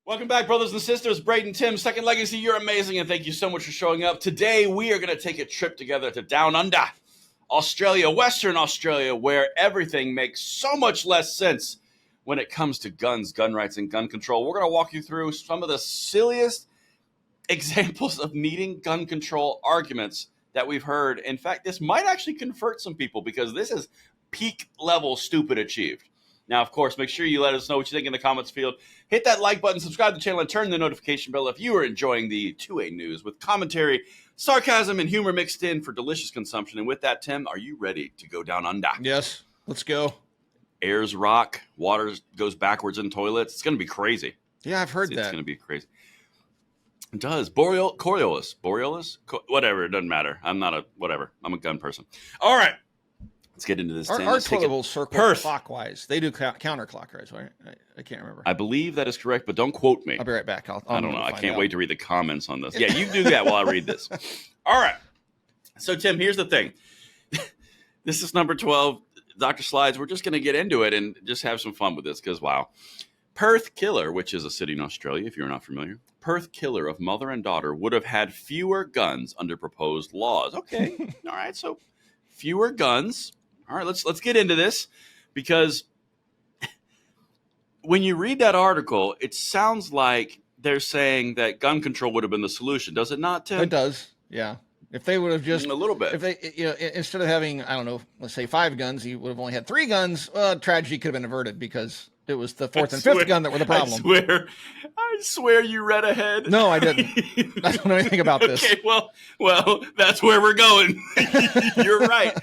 Welcome back, brothers and sisters. Braden, Tim, Second Legacy, you're amazing, and thank you so much for showing up. Today, we are going to take a trip together to Down Under, Australia, Western Australia, where everything makes so much less sense when it comes to guns, gun rights, and gun control. We're going to walk you through some of the silliest examples of meeting gun control arguments that we've heard. In fact, this might actually convert some people because this is peak level stupid achieved. Now, of course, make sure you let us know what you think in the comments field. Hit that like button, subscribe to the channel, and turn the notification bell if you are enjoying the 2A news with commentary, sarcasm, and humor mixed in for delicious consumption. And with that, Tim, are you ready to go down under? Yes, let's go. Airs rock, water goes backwards in toilets. It's going to be crazy. Yeah, I've heard that. It's going to be crazy. It does. Borealis, whatever. It doesn't matter. I'm not a whatever. I'm a gun person. All right. Let's get into this. Our toilet will circle Perth. clockwise. They do counterclockwise, right? I can't remember. I believe that is correct, but don't quote me. I'll be right back. I don't know. I can't wait to read the comments on this. Yeah, you do that while I read this. All right. So, Tim, here's the thing. This is number 12. Dr. Slides, we're just going to get into it and just have some fun with this because, wow. Perth killer, which is a city in Australia, if you're not familiar. Perth killer of mother and daughter would have had fewer guns under proposed laws. Okay. All right. So, fewer guns. All right, let's get into this because when you read that article, it sounds like they're saying that gun control would have been the solution. Does it not, Tim? It does. Yeah. If they would have just a little bit, if they, instead of having, I don't know, let's say 5 guns, he would have only had 3 guns. Tragedy could have been averted because it was the 4th and 5th gun that were the problem. I swear you read ahead. No, I didn't. I don't know anything about this. Okay, well, that's where we're going. You're right.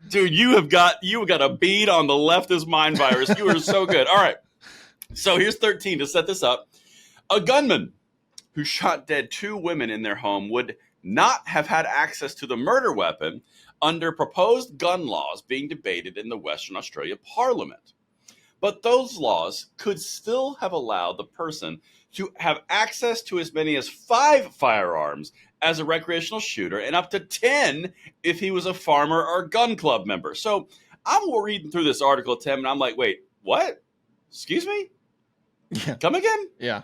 Dude, you have got a bead on the leftist mind virus. You are so good. All right. So here's 13 to set this up. A gunman who shot dead 2 women in their home would not have had access to the murder weapon under proposed gun laws being debated in the Western Australia Parliament. But those laws could still have allowed the person to have access to as many as 5 firearms as a recreational shooter and up to 10 if he was a farmer or gun club member. So I'm reading through this article, Tim, and I'm like, wait, what? Excuse me? Yeah. Come again? Yeah.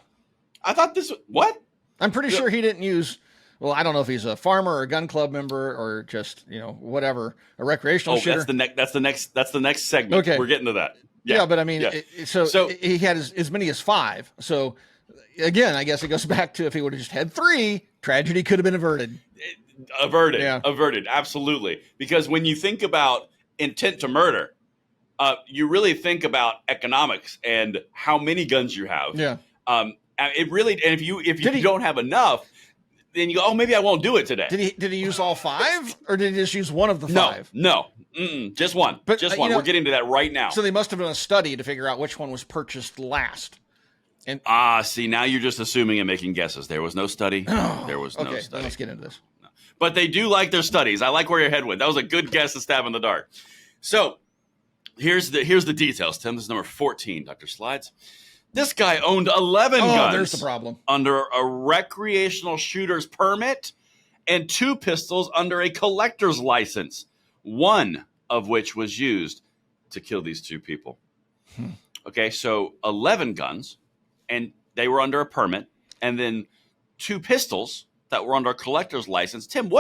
I thought this was, what? I'm pretty sure he didn't use, well, I don't know if he's a farmer or a gun club member or just, whatever, a recreational shooter. That's the next segment. Okay. We're getting to that. Yeah, but I mean, so he had as many as 5. So again, I guess it goes back to if he would have just had 3, tragedy could have been averted. Averted, absolutely. Because when you think about intent to murder, you really think about economics and how many guns you have. Yeah. It really, and if you don't have enough, then you go, oh, maybe I won't do it today. Did he use all 5, or did he just use one of the 5? No. Just one. But, just one. We're getting to that right now. So they must have done a study to figure out which one was purchased last. And see, now you're just assuming and making guesses. There was no study. There was no study. Let's get into this. No. But they do like their studies. I like where your head went. That was a good guess to stab in the dark. So here's the details, Tim. This is number 14, Dr. Slides. This guy owned 11 guns. There's the problem. Under a recreational shooter's permit and 2 pistols under a collector's license, one of which was used to kill these 2 people. Okay, so 11 guns, and they were under a permit, and then 2 pistols that were under a collector's license. Tim,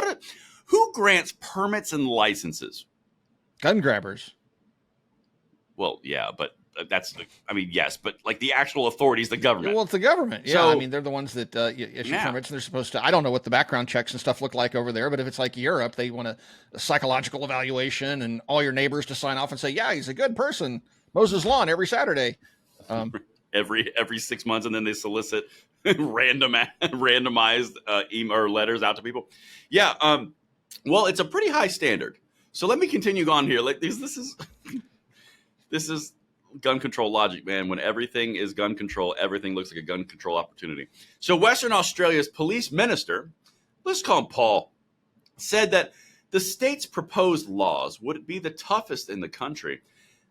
who grants permits and licenses? Gun grabbers. Well, yeah, but yes, but like the actual authorities, the government. Well, it's the government. Yeah, so, I mean, they're the ones that issue permits, and they're supposed to, I don't know what the background checks and stuff look like over there, but if it's like Europe, they want a psychological evaluation and all your neighbors to sign off and say, yeah, he's a good person, mows his lawn every Saturday. Every 6 months, and then they solicit randomized email or letters out to people. Yeah, well, it's a pretty high standard. So let me continue on here. Like this is gun control logic, man. When everything is gun control, everything looks like a gun control opportunity. So Western Australia's police minister, let's call him Paul, said that the state's proposed laws would be the toughest in the country,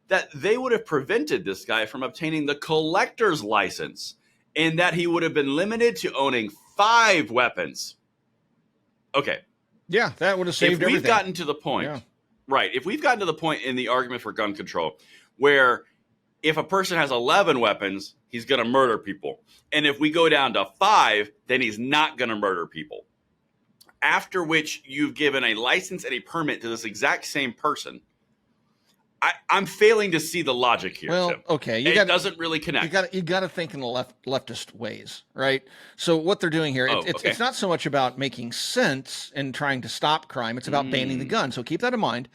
that they would have prevented this guy from obtaining the collector's license, and that he would have been limited to owning 5 weapons. Okay. Yeah, that would have saved everything. If we've gotten to the point, right, if we've gotten to the point in the argument for gun control where if a person has 11 weapons, he's going to murder people. And if we go down to 5, then he's not going to murder people. After which you've given a license and a permit to this exact same person. I'm failing to see the logic here. Well, Tim. Okay, it doesn't really connect. You got to think in the leftist ways, right? So what they're doing here, it's not so much about making sense and trying to stop crime. It's about banning the gun. So keep that in mind.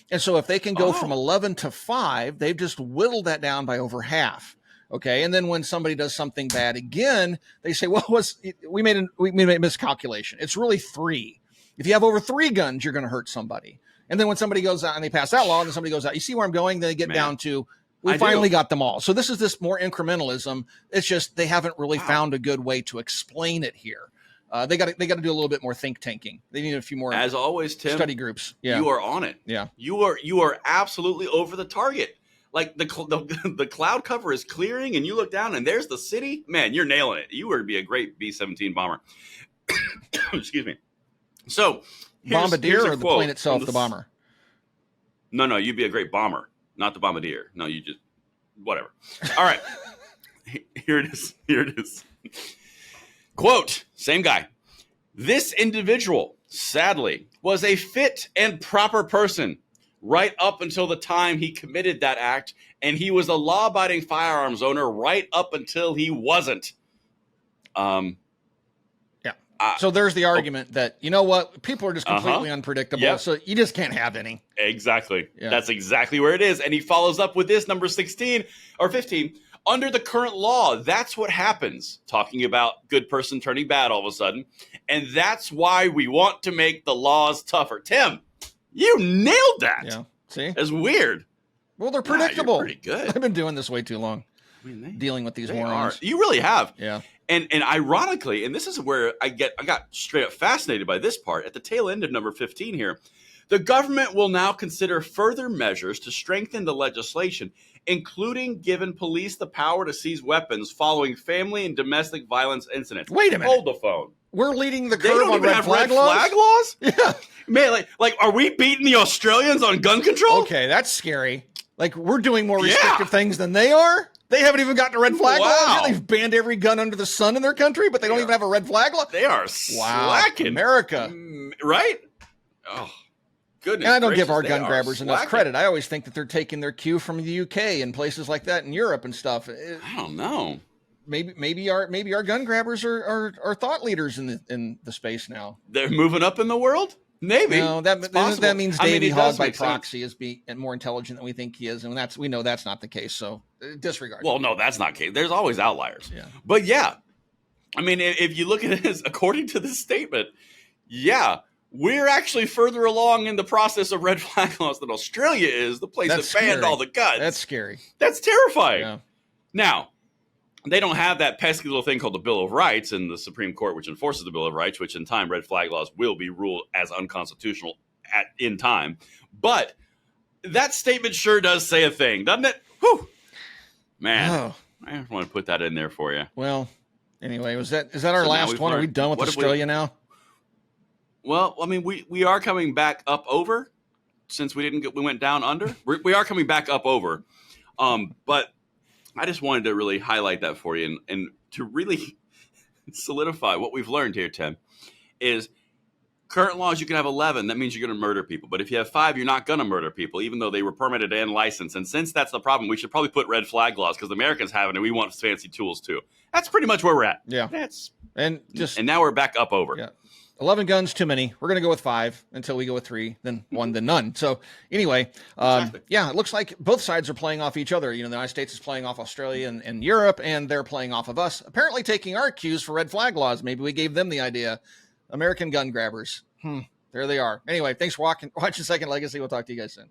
And so if they can go from 11 to 5, they've just whittled that down by over half. Okay, and then when somebody does something bad again, they say, "Well, we made a miscalculation. It's really 3. If you have over 3 guns, you're going to hurt somebody." And then when somebody goes out and they pass that law, and then somebody goes out, you see where I'm going? Then they get down to, we finally got them all. So this is this more incrementalism. It's just they haven't really found a good way to explain it here. They got to do a little bit more think tanking. They need a few more, as always, Tim, study groups. Yeah, you are on it. Yeah, you are absolutely over the target. Like the cloud cover is clearing, and you look down, and there's the city. Man, you're nailing it. You would be a great B-17 bomber. Excuse me. So, Bombardier or the plane itself, the bomber? No, you'd be a great bomber, not the bombardier. No, you just whatever. All right, here it is. Quote, same guy. This individual, sadly, was a fit and proper person right up until the time he committed that act, and he was a law-abiding firearms owner right up until he wasn't. So there's the argument that, you know what, people are just completely unpredictable, so you just can't have any. Exactly. Yeah. That's exactly where it is. And he follows up with this, number 16 or 15. Under the current law, that's what happens. Talking about good person turning bad all of a sudden. And that's why we want to make the laws tougher. Tim, you nailed that. Yeah. See? It's weird. Well, they're predictable. You're pretty good. I've been doing this way too long. Dealing with these morons. You really have. Yeah. And ironically, and this is where I got straight up fascinated by this part, at the tail end of number 15 here, the government will now consider further measures to strengthen the legislation, including giving police the power to seize weapons following family and domestic violence incidents. Wait a minute. Hold the phone. We're leading the They curve don't on even red have flag red laws? flag laws? Yeah. Man, like, are we beating the Australians on gun control? Okay, that's scary. Like, we're doing more restrictive things than they are? They haven't even gotten a red flag law yet. They've banned every gun under the sun in their country, but they don't even have a red flag law? They are slacking. America. Right? Oh, goodness. And I don't give our gun grabbers enough credit. I always think that they're taking their cue from the UK and places like that in Europe and stuff. I don't know. Maybe our gun grabbers are thought leaders in the space now. They're moving up in the world? Maybe. No, that means Davey Hogg by proxy is more intelligent than we think he is, and we know that's not the case. So disregard. Well, no, that's not the case. There's always outliers. Yeah. But yeah, I mean, if you look at this, according to this statement, yeah, we're actually further along in the process of red flag laws than Australia is, the place that banned all the guns. That's scary. That's terrifying. Yeah. Now, they don't have that pesky little thing called the Bill of Rights in the Supreme Court, which enforces the Bill of Rights, which in time red flag laws will be ruled as unconstitutional in time. But that statement sure does say a thing, doesn't it? Whew. Man, I just want to put that in there for you. Well, anyway, is that our last one? Are we done with Australia now? Well, I mean, we are coming back up over since we went down under. We are coming back up over, but I just wanted to really highlight that for you and to really solidify what we've learned here, Tim, is current laws, you can have 11. That means you're going to murder people. But if you have 5, you're not going to murder people, even though they were permitted and licensed. And since that's the problem, we should probably put red flag laws because the Americans have it and we want fancy tools too. That's pretty much where we're at. Yeah. And now we're back up over. Yeah. 11 guns, too many. We're going to go with 5 until we go with 3, then 1, then none. So anyway, it looks like both sides are playing off each other. You know, the United States is playing off Australia and Europe, and they're playing off of us, apparently taking our cues for red flag laws. Maybe we gave them the idea. American gun grabbers. There they are. Anyway, thanks for watching Second Legacy. We'll talk to you guys soon.